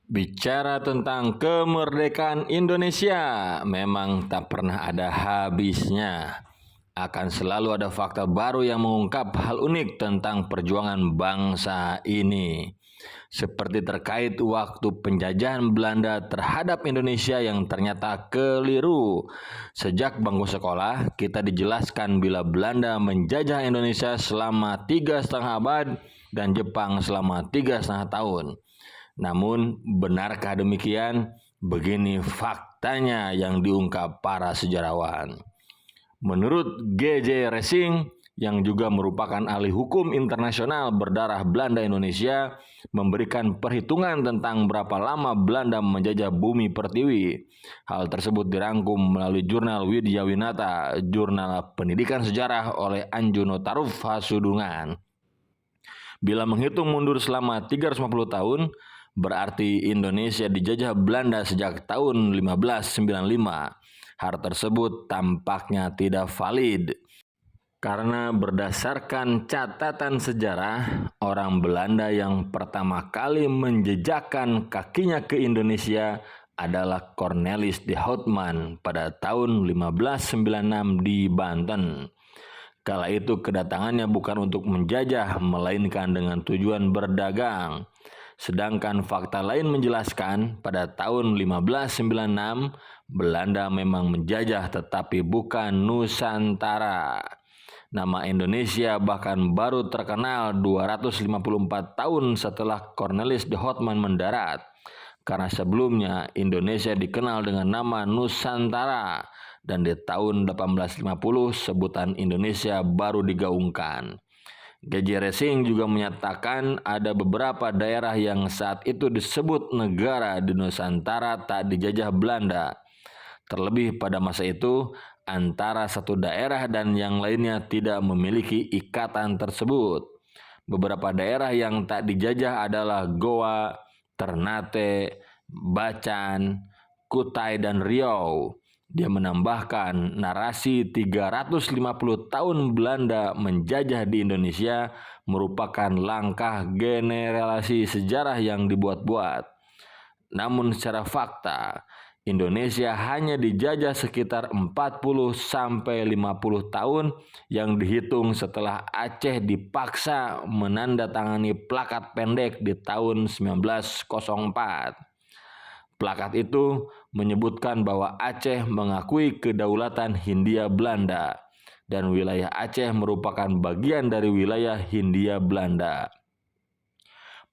Bicara tentang kemerdekaan Indonesia, memang tak pernah ada habisnya. Akan selalu ada fakta baru yang mengungkap hal unik tentang perjuangan bangsa ini. Seperti terkait waktu penjajahan Belanda terhadap Indonesia yang ternyata keliru. Sejak bangku sekolah, kita dijelaskan bila Belanda menjajah Indonesia selama 3,5 abad dan Jepang selama 3,5 tahun. Namun, benarkah demikian? Begini faktanya yang diungkap para sejarawan. Menurut G.J. Racing, yang juga merupakan ahli hukum internasional berdarah Belanda Indonesia, memberikan perhitungan tentang berapa lama Belanda menjajah bumi pertiwi. Hal tersebut dirangkum melalui jurnal Widya Winata, jurnal pendidikan sejarah oleh Anjuno Taruf Hasudungan. Bila menghitung mundur selama 350 tahun, berarti Indonesia dijajah Belanda sejak tahun 1595. Hal tersebut tampaknya tidak valid. Karena berdasarkan catatan sejarah, orang Belanda yang pertama kali menjejakkan kakinya ke Indonesia adalah Cornelis de Houtman pada tahun 1596 di Banten. Kala itu kedatangannya bukan untuk menjajah, melainkan dengan tujuan berdagang. Sedangkan fakta lain menjelaskan pada tahun 1596 Belanda memang menjajah tetapi bukan Nusantara. Nama Indonesia bahkan baru terkenal 254 tahun setelah Cornelis de Houtman mendarat. Karena sebelumnya Indonesia dikenal dengan nama Nusantara dan di tahun 1850 sebutan Indonesia baru digaungkan. G.J. Racing juga menyatakan ada beberapa daerah yang saat itu disebut negara di Nusantara tak dijajah Belanda. Terlebih pada masa itu, antara satu daerah dan yang lainnya tidak memiliki ikatan tersebut. Beberapa daerah yang tak dijajah adalah Goa, Ternate, Bacan, Kutai, dan Riau. Dia menambahkan narasi 350 tahun Belanda menjajah di Indonesia merupakan langkah generasi sejarah yang dibuat-buat. Namun secara fakta, Indonesia hanya dijajah sekitar 40-50 tahun yang dihitung setelah Aceh dipaksa menandatangani plakat pendek di tahun 1904. Plakat itu menyebutkan bahwa Aceh mengakui kedaulatan Hindia Belanda dan wilayah Aceh merupakan bagian dari wilayah Hindia Belanda.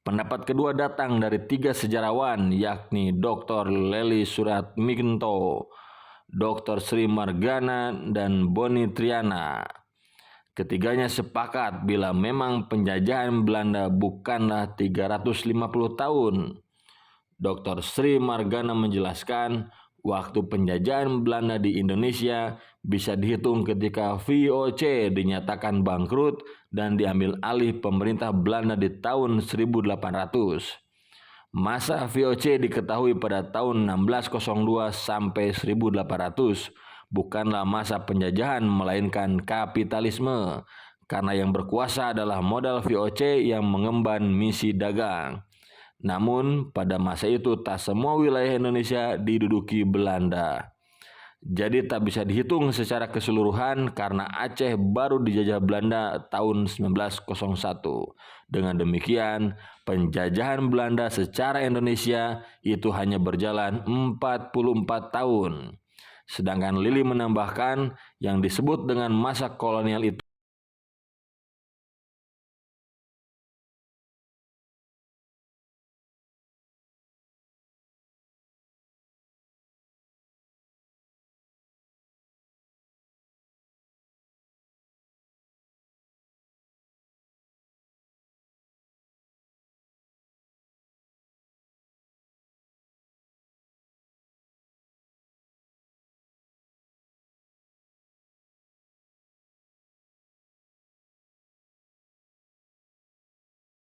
Pendapat kedua datang dari 3 sejarawan yakni Dr. Lely Suratminto, Dr. Sri Margana, dan Boni Triana. Ketiganya sepakat bila memang penjajahan Belanda bukanlah 350 tahun. Dr. Sri Margana menjelaskan, waktu penjajahan Belanda di Indonesia bisa dihitung ketika VOC dinyatakan bangkrut dan diambil alih pemerintah Belanda di tahun 1800. Masa VOC diketahui pada tahun 1602 sampai 1800, bukanlah masa penjajahan melainkan kapitalisme, karena yang berkuasa adalah modal VOC yang mengemban misi dagang. Namun pada masa itu tak semua wilayah Indonesia diduduki Belanda. Jadi tak bisa dihitung secara keseluruhan karena Aceh baru dijajah Belanda tahun 1901. Dengan demikian, penjajahan Belanda secara Indonesia itu hanya berjalan 44 tahun. Sedangkan Lili menambahkan yang disebut dengan masa kolonial itu